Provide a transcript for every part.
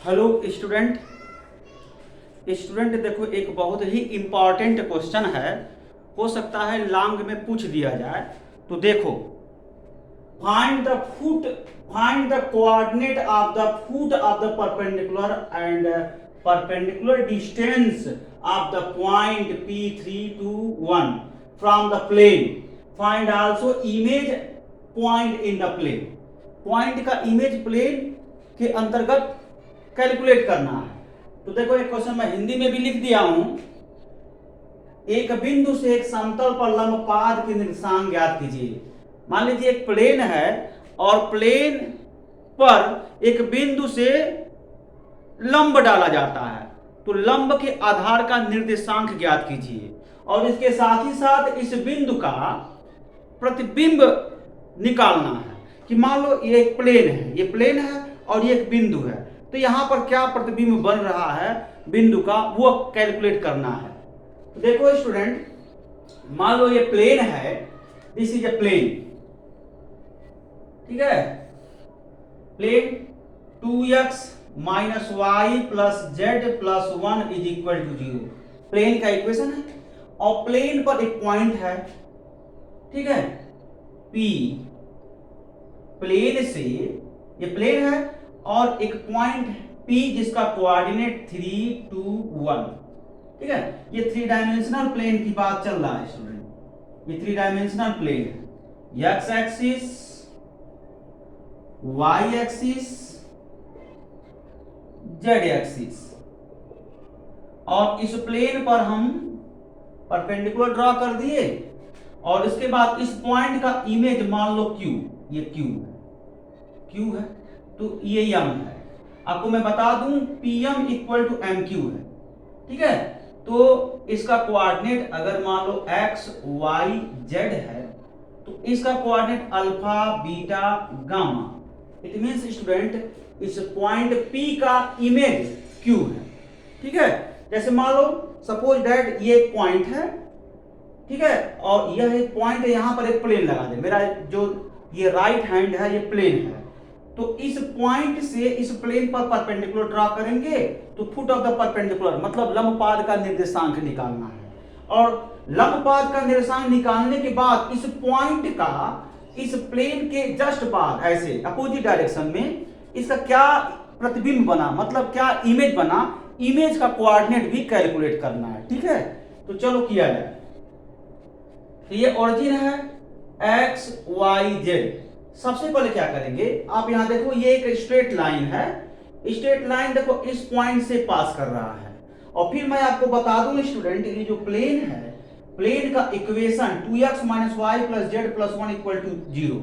Hello student. देखो, एक बहुत ही इम्पॉर्टेंट क्वेश्चन है, हो सकता है लॉन्ग में पूछ दिया जाए। तो देखो, find the coordinate of the foot of the perpendicular and perpendicular distance of the point P3 to 1 from the plane. Find also image point in the plane. Point का इमेज प्लेन के अंतर्गत calculate करना है। तो देखो, एक question मैं हिंदी में भी लिख दिया हूं। एक बिंदु से एक समतल पर लंब पाद के निर्देशांक ज्ञात कीजिए। मान लीजिए एक प्लेन है और प्लेन पर एक बिंदु से लंब डाला जाता है, तो लंब के आधार का निर्देशांक ज्ञात कीजिए। और इसके साथ ही साथ इस बिंदु का प्रतिबिंब निकालना है। कि मान लो ये एक प्लेन है, ये प्लेन है और ये एक बिंदु है, तो यहां पर क्या प्रतिबिंब बन रहा है बिंदु का, वो कैलकुलेट करना है। तो देखो स्टूडेंट, मान लो ये प्लेन है, दिस इज ए प्लेन, ठीक है। Plane 2x minus y plus z plus 1 is equal to 0 plane का इक्वेशन है। और प्लेन पर एक पॉइंट है, ठीक है, P। प्लेन से, ये प्लेन है और एक पॉइंट P जिसका कोऑर्डिनेट 3, 2, 1, ठीक है। ये 3 डायमेंशनल प्लेन की बात चल रहा है स्टूडेंट। ये 3 डायमेंशनल प्लेन है, x axis, y axis, z axis. और इस प्लेन पर हम परपेंडिकुलर ड्रॉ कर दिए और इसके बाद इस पॉइंट का इमेज मान लो Q, ये Q है, तो ये m है। आपको मैं बता दूं PM इक्वल टू MQ है, ठीक है। तो इसका कोऑर्डिनेट अगर मान लो x, y, z है, तो इसका coordinate alpha, beta, gamma. It means student, इस पॉइंट P का इमेज Q है, ठीक है। जैसे मान लो सपोज दैट ये एक पॉइंट है, ठीक है, और यह एक पॉइंट है, यहां पर एक प्लेन लगा दे। मेरा जो ये राइट हैंड है, ये प्लेन है, तो इस पॉइंट से इस प्लेन पर परपेंडिकुलर ड्रॉ करेंगे, तो फुट ऑफ द परपेंडिकुलर मतलब लंबपाद का निर्देशांक निकालना है। और लंबपाद का निर्देशांक निकालने के बाद इस पॉइंट का इस प्लेन के जस्ट बाद ऐसे अपोजिट डायरेक्शन में इसका क्या प्रतिबिंब बना, मतलब क्या इमेज बना, इमेज का कोऑर्डिनेट भी कैलकुलेट करना है, ठीक है। तो चलो किया जाए। तो ये ओरिजिन है x, y, z। सबसे पहले क्या करेंगे, आप यहां देखो, ये एक स्ट्रेट लाइन है। स्ट्रेट लाइन देखो इस पॉइंट से पास कर रहा है। और फिर मैं आपको बता दूं स्टूडेंट, ये जो प्लेन है, प्लेन का equation 2x minus y plus z plus 1 equal to 0।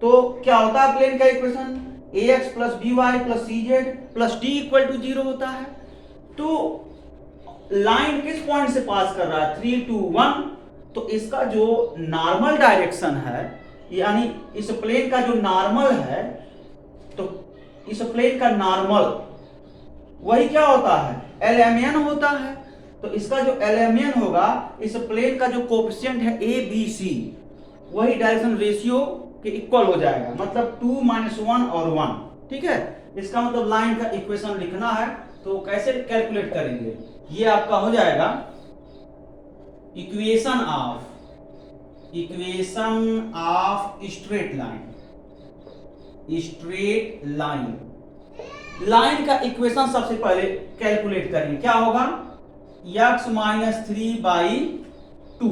तो क्या होता है प्लेन का equation, ax plus by plus cz plus d equal to 0 होता है। तो लाइन किस पॉइंट से पास कर रहा है, 3 to 1। तो इसका जो नॉर्मल डायरेक्शन है, यानी इस प्लेन का जो नॉर्मल है, तो इस प्लेन का नॉर्मल वही क्या होता है, LMN होता है। तो इसका जो LMN होगा, इस प्लेन का जो कोएफिशिएंट है ABC, वही डायरेक्शन रेशियो के इक्वल हो जाएगा, मतलब 2 माइनस 1 और 1, ठीक है। इसका मतलब लाइन का इक्वेशन लिखना है, तो कैसे कैलकुलेट करेंगे, ये आपका हो जाएगा equation of straight line. Line का इक्वेशन सबसे पहले कैलकुलेट करेंगे, क्या होगा, x minus 3/2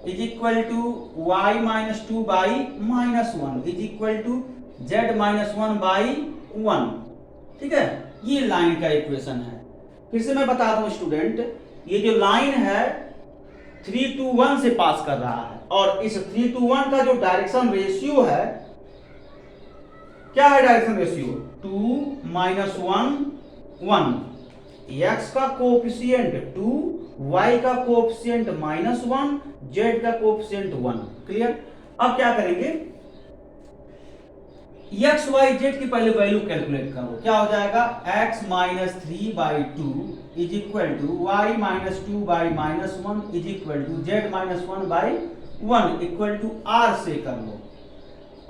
is equal to y minus 2/-1 is equal to z minus 1/1, ठीक है। ये लाइन का इक्वेशन है। फिर से मैं बता दूं स्टूडेंट, ये जो लाइन है 3 to 1 से पास कर रहा है, और इस 3 to 1 का जो डायरेक्शन रेशियो है, क्या है डायरेक्शन रेशियो, 2 माइनस 1, x का कोएफिशिएंट 2, y का कोएफिशिएंट -1, z का कोएफिशिएंट 1। क्लियर। अब क्या करेंगे, x, y, z की पहले वैल्यू कैलकुलेट करो, क्या हो जाएगा, x minus 3/2 is equal to y minus 2/-1 is equal to z minus 1/1 equal to r से कर लो।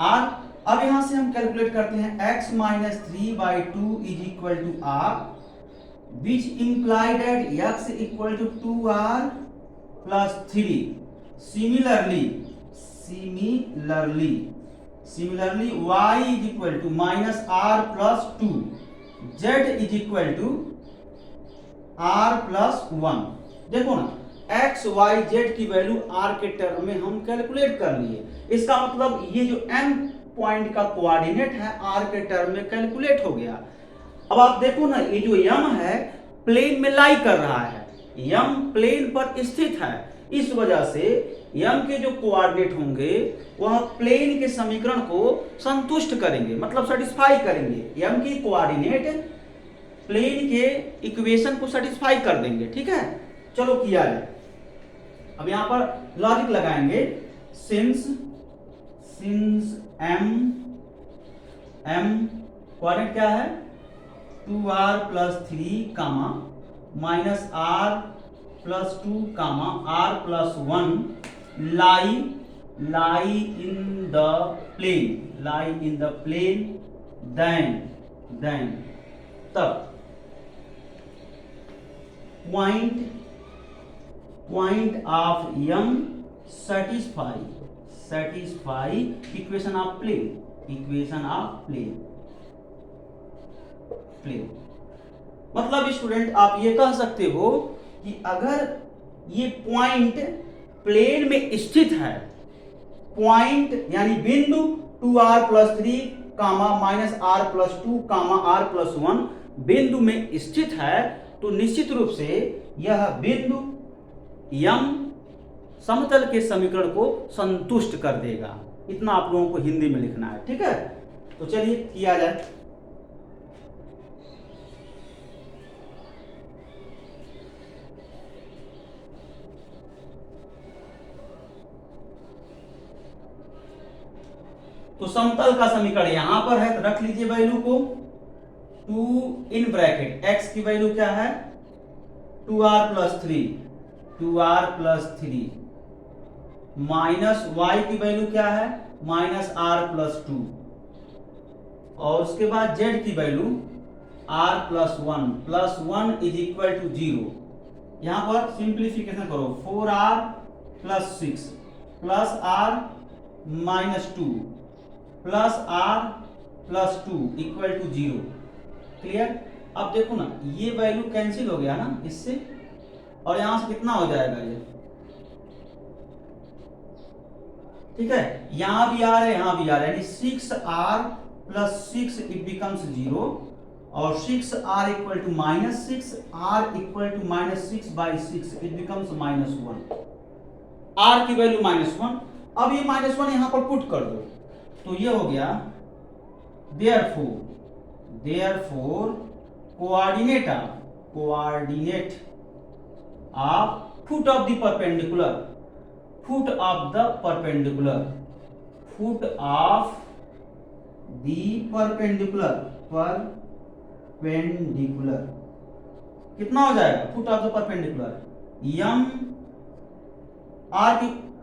r अब यहां से हम कैलकुलेट करते हैं x minus 3/2 is equal to r, which imply that x equal to 2r plus 3। Similarly y is equal to minus r plus 2, z is equal to r plus 1। देखो ना, x y z की value r के term में हम calculate कर लिए। इसका मतलब ये जो m पॉइंट का कोऑर्डिनेट है r के टर्म में कैलकुलेट हो गया। अब आप देखो ना, ये जो m है प्लेन में लाई कर रहा है, m प्लेन पर स्थित है, इस वजह से m के जो कोऑर्डिनेट होंगे वह प्लेन के समीकरण को संतुष्ट करेंगे, मतलब सेटिस्फाई करेंगे। m की कोऑर्डिनेट प्लेन के इक्वेशन को सेटिस्फाई कर देंगे। ठीक है, चलो किया जाए। अब यहां पर लॉजिक लगाएंगे, सिंस m कोऑर्डिनेट क्या है 2r plus 3 comma minus r plus 2 comma r plus 1 lie in the plane then तब point of m satisfy equation of plane. मतलब स्टूडेंट आप ये कह सकते हो कि अगर ये पॉइंट प्लेन में स्थित है, पॉइंट यानी बिंदु 2r plus 3 comma minus r plus 2 comma r plus 1 बिंदु में स्थित है, तो निश्चित रूप से यह बिंदु m समतल के समीकरण को संतुष्ट कर देगा। इतना आप लोगों को हिंदी में लिखना है। ठीक है, तो चलिए किया जाए। तो समतल का समीकरण यहां पर है, तो रख लीजिए वैल्यू को 2 इन ब्रैकेट x की वैल्यू क्या है 2r प्लस 3 माइनस y की वैल्यू क्या है माइनस r प्लस 2, और उसके बाद z की value r plus 1 is equal to 0। यहां पर सिंप्लीफिकेशन करो, 4r plus 6 plus r minus 2 plus r plus 2 equal to 0। Clear. अब देखो ना, ये वैल्यू कैंसिल हो गया ना इससे, और यहां से कितना हो जाएगा ये, ठीक है, यहां भी आ रहा है यहां भी आ रहा है, यानी 6r प्लस 6 इट बिकम्स 0, और 6r equal to minus 6, r equal to minus 6 by 6 it becomes minus 1, r की वैल्यू माइनस 1। अब ये माइनस 1 यहां पर पुट कर दो, तो ये हो गया therefore coordinate of foot of the perpendicular कितना हो जाएगा foot of the perpendicular, m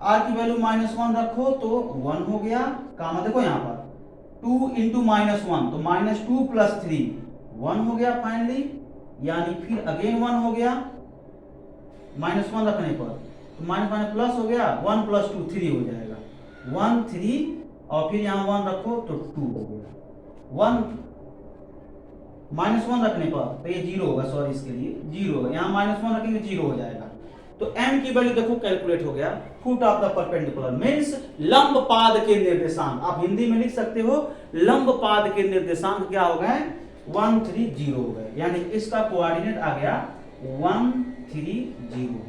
r की वैल्यू माइनस 1 रखो तो 1 हो गया, कामा देखो यहां पर 2 इंटू माइनस 1 तो माइनस 2 प्लस 3 1 हो गया फाइनली, यानी फिर अगेन 1 हो गया, माइनस 1 रखने पर तो माइनस माइनस प्लस हो गया, 1 प्लस 2 3 हो जाएगा, 1 3 और फिर यहां 1 रखो तो 2 हो गया, 1 माइनस 1 रखने पर तो ये 0 होगा, सॉरी इसके लिए 0 होगा, यहां माइनस 1 रखेंगे 0 हो जाएगा। तो m की वैल्यू देखो कैलकुलेट हो गया, foot of the perpendicular means लंब पाद के निर्देशांक, आप हिंदी में लिख सकते हो लंब पाद के निर्देशांक क्या हो गए 1 3 0 हो गए, यानी इसका कोऑर्डिनेट आ गया 1 3 0।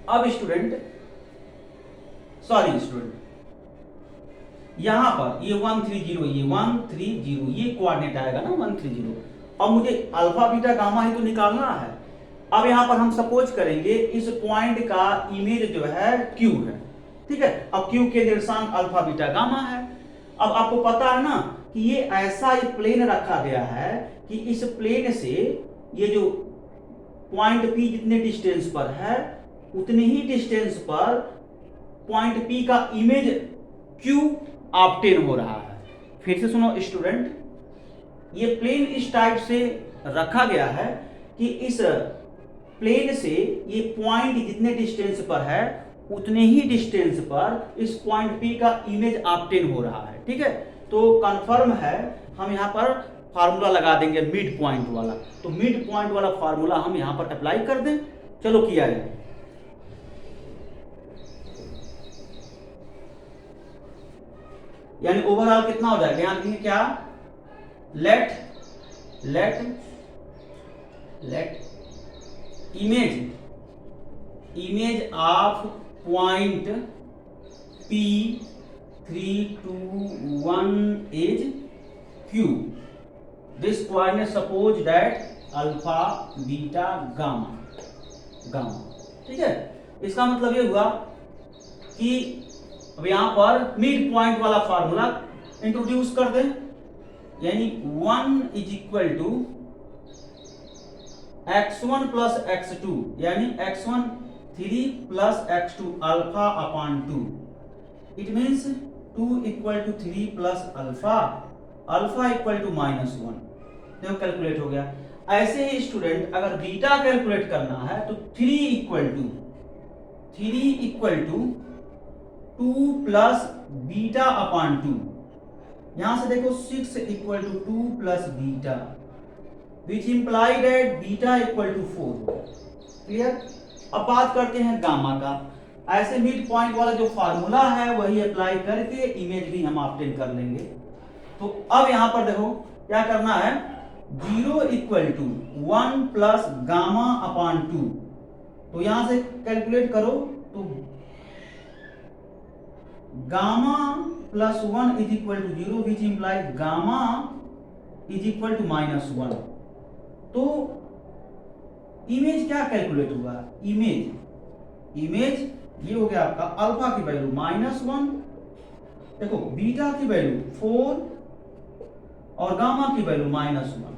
अब स्टूडेंट यहां पर ये 1 3 0 ये 1 3 0 ये कोऑर्डिनेट आएगा ना 1 3 0। अब मुझे अल्फा बीटा गामा ही तो निकालना है। अब यहां पर हम सपोज करेंगे इस पॉइंट का इमेज जो है Q है, ठीक है, अब Q के निर्देशांक अल्फा बीटा गामा है। अब आपको पता है ना कि ये ऐसा एक प्लेन रखा गया है कि इस प्लेन से ये जो पॉइंट P जितने डिस्टेंस पर है उतने ही डिस्टेंस पर पॉइंट P का इमेज Q ऑब्टेन हो रहा है। फिर से सुनो स्टूडेंट, ये प्लेन इस टाइप से रखा गया है कि इस प्लेन से ये पॉइंट जितने डिस्टेंस पर है उतने ही डिस्टेंस पर इस पॉइंट P का इमेज ऑब्टेन हो रहा है। ठीक है, तो कंफर्म है, हम यहाँ पर फार्मूला लगा देंगे मिड पॉइंट वाला। तो मिड पॉइंट वाला फार्मूला हम यहाँ पर अप्लाई कर दें। चलो किया जाए। यानी ओवरऑल कितना हो जाएगा, यहाँ लिखेंगे क्या, let image of point P3 to 1 is Q. This coordinate suppose that alpha beta gamma. ठीक है, इसका मतलब ये हुआ कि अब यहां पर मिड पॉइंट वाला फार्मूला इंट्रोड्यूस कर दें। यानी 1 is equal to x1 plus x2, यानी x1 3 plus x2 alpha upon 2। It means 2 equal to 3 plus alpha equal to -1। देखो कैलकुलेट हो गया। ऐसे ही स्टूडेंट अगर बीटा कैलकुलेट करना है तो 3 equal to 2 plus beta upon 2। यहां से देखो 6 equal to 2 plus beta, which imply that beta equal to 4। Clear. अब बात करते हैं गामा का। ऐसे मिड पॉइंट वाला जो फार्मूला है वही अप्लाई करके इमेज भी हम ऑब्टेन कर लेंगे। तो अब यहां पर देखो क्या करना है, 0 equal to 1 plus gamma upon 2। तो यहां से कैलकुलेट करो तो gamma plus 1 is equal to 0, which imply gamma is equal to -1। तो इमेज क्या कैलकुलेट हुआ, इमेज ये हो गया आपका अल्फा की वैल्यू -1, देखो बीटा की वैल्यू 4 और गामा की वैल्यू -1।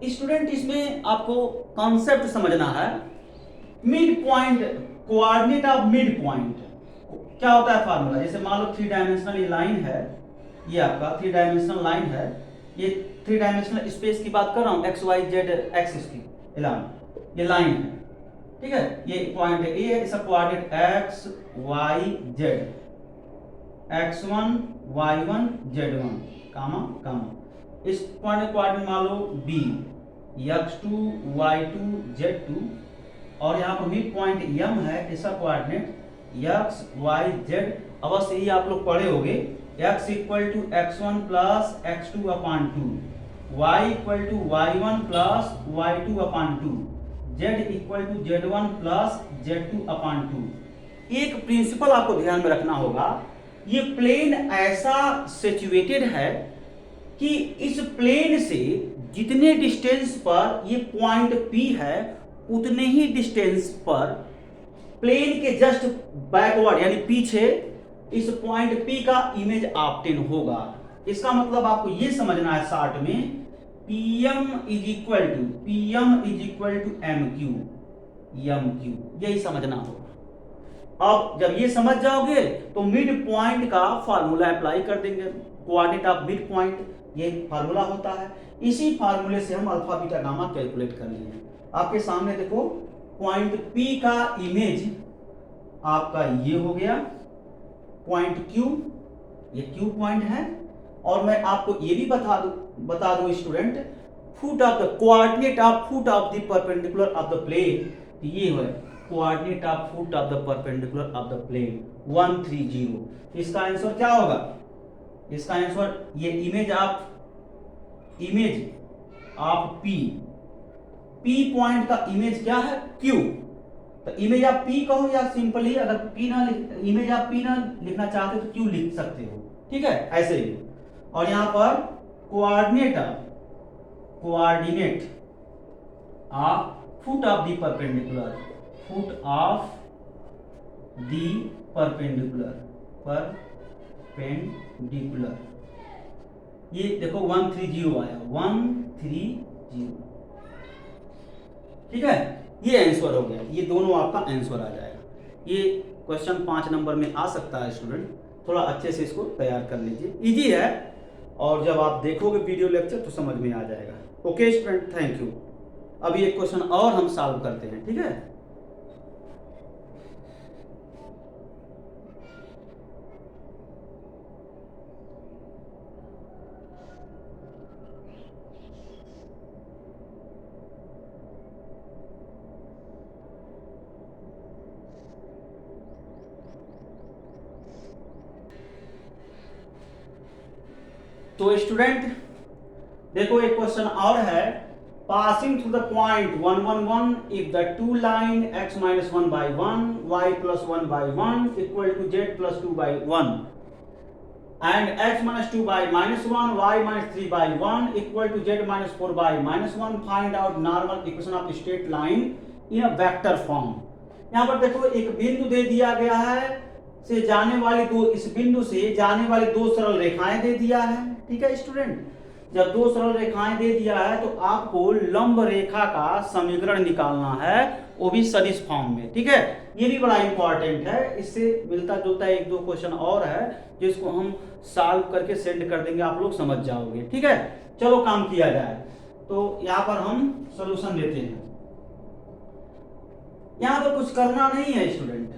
स्टूडेंट इसमें आपको कॉन्सेप्ट समझना है। Mid point, coordinate of mid point क्या होता है फार्मूला। जैसे मान लो 3 डायमेंशनल ये लाइन है, ये आपका 3 डायमेंशनल लाइन है, ये 3 डायमेंशनल स्पेस की बात कर रहा हूं, एक्स वाई जेड एक्सिस की ये लाइन है। ठीक है, ये पॉइंट ए है, इसका coordinate X Y Z, x1 y1 z1 comma. इस पॉइंट कोऑर्डिनेट मान लो b, x2 y2 z2, और यहाँ पर मिड पॉइंट m है, इसका कोऑर्डिनेट x y z। अवश्य ही आप लोग पढ़े होंगे, x equal to x1 plus x2 upon 2, y equal to y1 plus y2 upon 2, z equal to z1 plus z2 upon 2। एक प्रिंसिपल आपको ध्यान में रखना होगा, ये प्लेन ऐसा सिचुएटेड है कि इस प्लेन से जितने डिस्टेंस पर ये पॉइंट P है उतने ही डिस्टेंस पर प्लेन के जस्ट बैकवर्ड यानी पीछे इस पॉइंट P का इमेज ऑब्टेन होगा। इसका मतलब आपको ये समझना है शॉर्ट में, PM is equal to MQ, यही समझना होगा। अब जब ये समझ जाओगे तो मिड पॉइंट का फार्मूला अप्लाई कर देंगे, कोऑर्डिनेट ऑफ मिड पॉइंट ये फार्मूला होता है। इसी फार्मूले से हम अल्फा बीटा गामा कैलकुलेट कर लिए। आपके सामने देखो पॉइंट P का इमेज आपका ये हो गया, पॉइंट Q, ये Q पॉइंट है। और मैं आपको ये भी बता दूं student, foot of the coordinate of foot of the perpendicular of the plane, ये है coordinate of foot of the perpendicular of the plane 130। इसका आंसर क्या होगा, इसका आंसर ये इमेज ऑफ P पॉइंट का इमेज क्या है, Q। तो इमेज ऑफ P कहो या सिंपली अगर P ना इमेज ऑफ P ना लिखना चाहते तो Q लिख सकते हो। ठीक है, ऐसे ही। और यहां पर coordinate of foot of the perpendicular, ये देखो 130 आया, 130। ठीक है, ये आंसर हो गया, ये दोनों आपका आंसर आ जाएगा। ये क्वेश्चन 5 नंबर में आ सकता है स्टूडेंट, थोड़ा अच्छे से इसको तैयार कर लीजिए, इजी है और जब आप देखोगे वीडियो लेक्चर तो समझ में आ जाएगा। Okay student, thank you. अभी एक क्वेश्चन और हम सॉल्व करते हैं, ठीक है। तो स्टूडेंट देखो एक क्वेश्चन और है, passing through the point 1 1 1 if the two line x minus 1 by 1 y plus 1 by 1 equal to z plus 2 by 1 and x minus 2 by minus 1 y minus 3 by 1 equal to z minus 4 by minus 1, find out normal equation of straight line in a vector form। यहाँ पर देखो एक बिंदु दे दिया गया है, से जाने वाली दो, इस बिंदु से जाने वाली दो सरल रेखाएं दे दिया है, ठीक है स्टूडेंट। जब दो सरल रेखाएं दे दिया है तो आपको लंब रेखा का समीकरण निकालना है, वो भी सदिश फॉर्म में, ठीक है। ये भी बड़ा इंपॉर्टेंट है, इससे मिलता जुलता एक दो क्वेश्चन और है जिसको हम सॉल्व करके सेंड कर देंगे, आप लोग समझ जाओगे, ठीक है। चलो काम किया जाए। तो यहाँ पर हम सॉल्यूशन देते हैं। यहाँ पर कुछ करना नहीं है स्टूडेंट,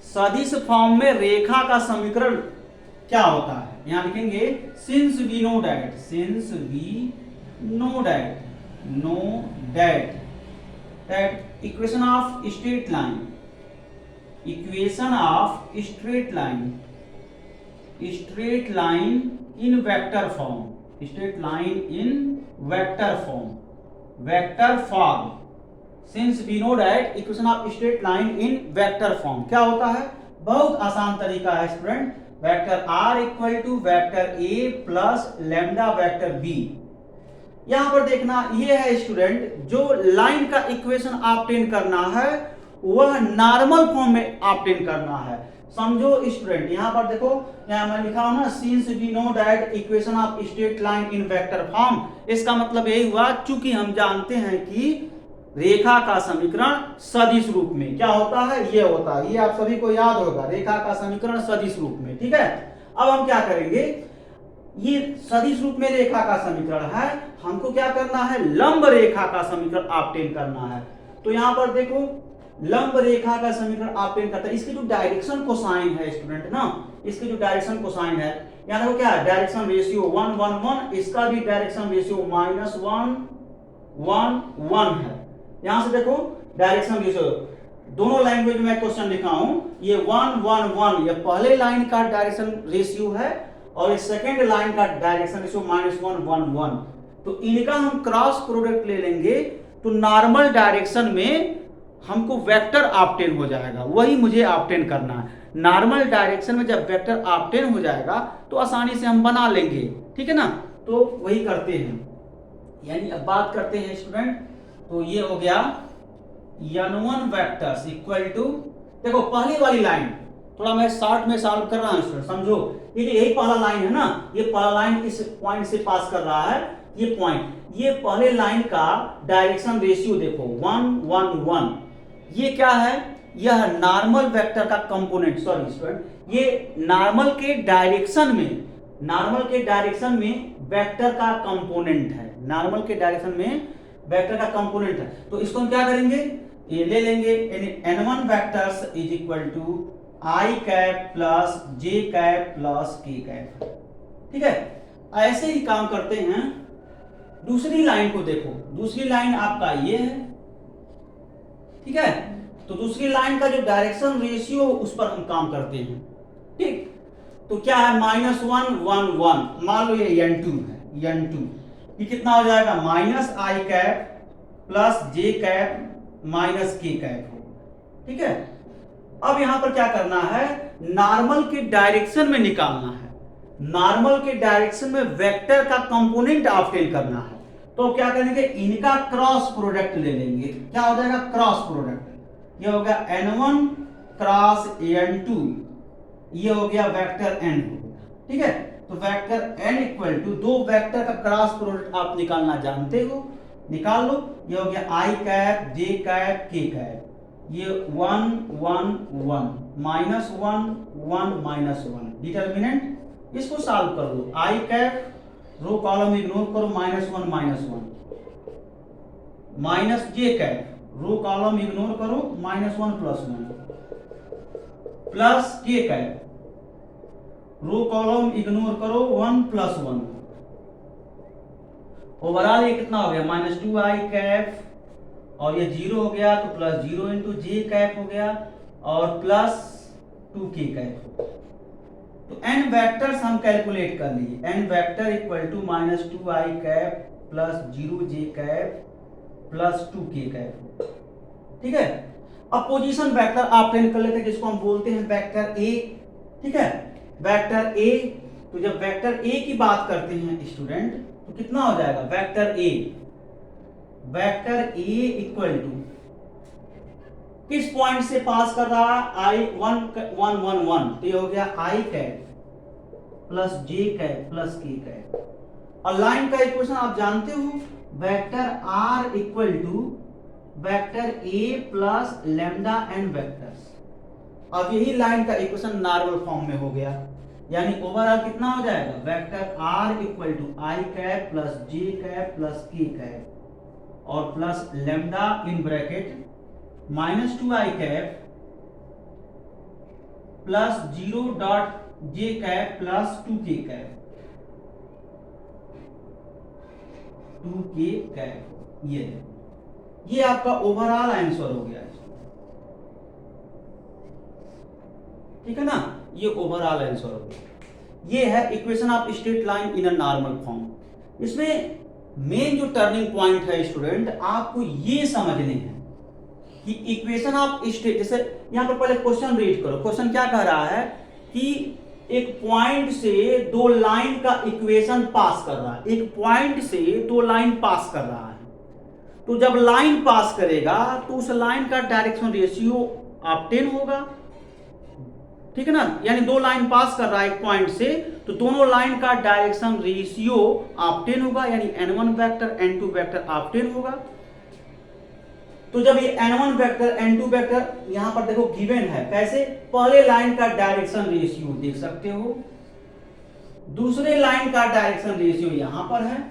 सदिश फॉर्म में रेखा का समीकरण क्या होता है, यहां लिखेंगे since we know that equation of straight line in vector form since we know that equation of straight line in vector form क्या होता है, बहुत आसान तरीका है student. Vector r equal to vector a plus lambda vector b। यहां पर देखना ये है स्टूडेंट, जो लाइन का इक्वेशन ऑब्टेन करना है वह नॉर्मल फॉर्म में ऑब्टेन करना है। समझो स्टूडेंट, यहां पर देखो, यहां मैं लिखा हूं ना since we know that equation of straight line in vector form. इसका मतलब यही हुआ, चूंकि हम जानते हैं कि रेखा का समीकरण सदिश रूप में क्या होता है, ये होता है, ये आप सभी को याद होगा, रेखा का समीकरण सदिश रूप में, ठीक है। अब हम क्या करेंगे, ये सदिश रूप में रेखा का समीकरण है, हमको क्या करना है, लंब रेखा का समीकरण ऑब्टेन करना है। तो यहां पर देखो लंब रेखा का समीकरण ऑब्टेन करता है, इसकी जो डायरेक्शन कोसाइन है स्टूडेंट ना, इसकी जो डायरेक्शन कोसाइन है, यहां देखो क्या है, डायरेक्शन रेशियो 1 1 1, इसका भी डायरेक्शन रेशियो -1 1 1 है। यहां से देखो डायरेक्शन रेशियो, दोनों लैंग्वेज में क्वेश्चन लिखा हूं, ये 1 1 1 ये पहले लाइन का डायरेक्शन रेशियो है और ये सेकंड लाइन का डायरेक्शन रेशियो -1 1 1। तो इनका हम क्रॉस प्रोडक्ट ले लेंगे तो नॉर्मल डायरेक्शन में हमको वेक्टर ऑब्टेन हो जाएगा, वही मुझे ऑब्टेन करना है। नॉर्मल डायरेक्शन में जब वेक्टर ऑब्टेन हो जाएगा तो आसानी से हम बना लेंगे, ठीक है ना। तो वही करते हैं, यानी अब बात करते हैं स्टूडेंट। तो ये हो गया n1 वेक्टर्स इक्वल टू, देखो पहली वाली लाइन थोड़ा मैं शॉर्ट में सॉल्व कर रहा हूं स्टूडेंट, समझो ये यही पहला लाइन है ना, ये पहला लाइन इस पॉइंट से पास कर रहा है, ये पॉइंट, ये पहले लाइन का डायरेक्शन रेशियो देखो 1 1 1, ये क्या है, यह नॉर्मल वेक्टर का कंपोनेंट, सॉरी स्टूडेंट, ये नॉर्मल के डायरेक्शन में वेक्टर का कंपोनेंट है, नॉर्मल के डायरेक्शन में वेक्टर का कंपोनेंट है। तो इसको हम क्या करेंगे, ये ले लेंगे, n1 vectors is equal to i cap plus j cap plus k cap, ठीक है। ऐसे ही काम करते हैं। दूसरी लाइन को देखो, दूसरी लाइन आपका ये है, ठीक है। तो दूसरी लाइन का जो डायरेक्शन रेशियो उस पर हम काम करते हैं, ठीक। तो क्या है, -1 1 1, मान लो ये n2 है, n2 ये कितना हो जाएगा, -i cap plus j cap minus k cap हो, ठीक है। अब यहां पर क्या करना है, नॉर्मल के डायरेक्शन में निकालना है, नॉर्मल के डायरेक्शन में वेक्टर का कंपोनेंट ऑब्टेन करना है। तो क्या करेंगे, इनका क्रॉस प्रोडक्ट ले लेंगे, क्या हो जाएगा, क्रॉस प्रोडक्ट, ये हो गया n1 क्रॉस n2, ये हो गया वेक्टर n, ठीक है। तो वेक्टर n इक्वल टू, दो वेक्टर का क्रॉस प्रोडक्ट आप निकालना जानते हो, निकाल लो, ये हो गया i cap j cap k cap, ये 1 1 1 माइनस 1 1 माइनस 1 डिटर्मिनेंट। इसको सॉल्व कर लो। आई कैप रो कॉलम इग्नोर करो, -1 -1 माइनस जे कैप रो कॉलम इग्नोर करो, -1 +1 plus K cap row column ignore करो, 1 + 1। ओवरऑल ये कितना हो गया, -2 आई कैप और ये 0 हो गया तो +0 इंटू जे कैप हो गया और +2 के कैप। तो n वेक्टर्स हम कैलकुलेट कर लिए। n vector equal to -2 I cap plus 0 J cap plus 2 K cap. ठीक है, अब पोजीशन वेक्टर ऑब्टेन कर लेते हैं जिसको हम बोलते हैं वेक्टर ए। ठीक है, वेक्टर ए। तो जब वेक्टर ए की बात करते हैं स्टूडेंट तो कितना हो जाएगा, वेक्टर ए इक्वल टू किस पॉइंट से पास कर रहा है, आई 1 1 1 1, तो ये हो गया I cap plus J cap plus K cap. और लाइन का इक्वेशन आप जानते हो, vector R equal to vector A plus lambda N vectors. अब यही लाइन का इक्वेशन नॉर्मल फॉर्म में हो गया, यानी ओवरऑल कितना हो जाएगा, vector R equal to I cap plus J cap plus K cap और plus lambda in bracket -2 I cap plus 0 dot J cap plus 2 K cap, 2 K cap. ये आपका ओवरऑल आंसर हो गया। ठीक है ना, ये ओवरऑल आंसर हो गया। ये है equation of straight line in a normal form. इसमें मेन जो टर्निंग पॉइंट है स्टूडेंट, आपको ये समझने हैं कि इक्वेशन ऑफ स्ट्रेट, जैसे यहां पर पहले क्वेश्चन रीड करो। क्वेश्चन क्या कह रहा है कि एक पॉइंट से दो लाइन का इक्वेशन पास कर रहा है। एक पॉइंट से दो लाइन पास कर रहा है, तो जब लाइन पास करेगा तो उस लाइन का डायरेक्शन रेशियो ऑब्टेन होगा। ठीक है ना, यानी दो लाइन पास कर रहा है एक पॉइंट से, तो दोनों लाइन का डायरेक्शन रेशियो ऑब्टेन होगा, यानी n1 vector n2 vector obtain होगा। तो जब ये n1 वेक्टर n2 वेक्टर यहां पर देखो गिवन है, कैसे, पहले लाइन का डायरेक्शन रेशियो देख सकते हो, दूसरे लाइन का डायरेक्शन रेशियो यहां पर है।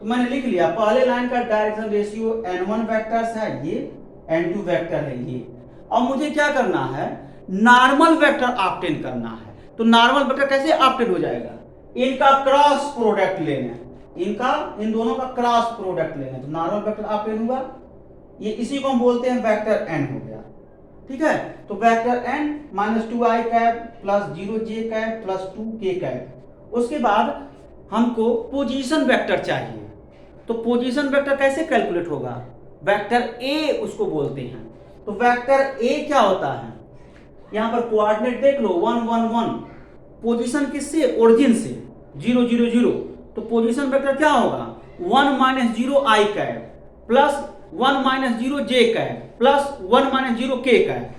तो मैंने लिख लिया, पहले लाइन का डायरेक्शन रेशियो n1 वेक्टर्स है, ये n2 वेक्टर है ये। अब मुझे क्या करना है, नॉर्मल वेक्टर ऑब्टेन करना है। तो नॉर्मल वेक्टर कैसे ऑब्टेन हो जाएगा, इनका क्रॉस प्रोडक्ट लेना, इन दोनों का क्रॉस प्रोडक्ट लेना, तो नॉर्मल वेक्टर ऑब्टेन हुआ। ये इसी को हम बोलते हैं वेक्टर n हो गया। ठीक है, तो vector n -2 I cap plus 0 J cap plus 2 K cap. उसके बाद हमको पोजीशन वेक्टर चाहिए, तो पोजीशन वेक्टर कैसे कैलकुलेट होगा, वेक्टर a उसको बोलते हैं। तो वेक्टर a क्या होता है, यहां पर कोऑर्डिनेट देख लो, 1 1 1, पोजीशन किससे, ओरिजिन से 0 0 0, तो पोजीशन वेक्टर क्या होगा, 1 - 0 आई cap plus 1 - 0 J cap plus 1 - 0 के कैप।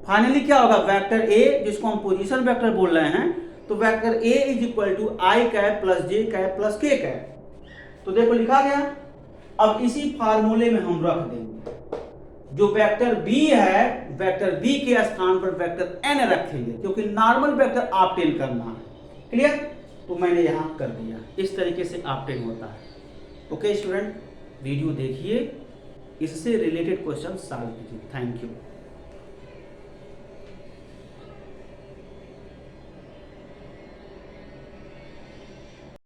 फाइनली क्या होगा, वेक्टर a जिसको हम पोजीशन वेक्टर बोल रहे हैं, तो vector a is equal to I cap plus J cap plus K cap. तो देखो लिखा गया। अब इसी फार्मूले में हम रख देंगे, जो वेक्टर b है, वेक्टर b के स्थान पर वेक्टर n रखेंगे, क्योंकि नॉर्मल वेक्टर ऑब्टेन करना है। क्लियर, तो मैंने यहां कर दिया, इस तरीके से ऑब्टेन होता है। ओके स्टूडेंट, वीडियो देखिए, इससे रिलेटेड क्वेश्चन सॉल्व कीजिए। Thank you.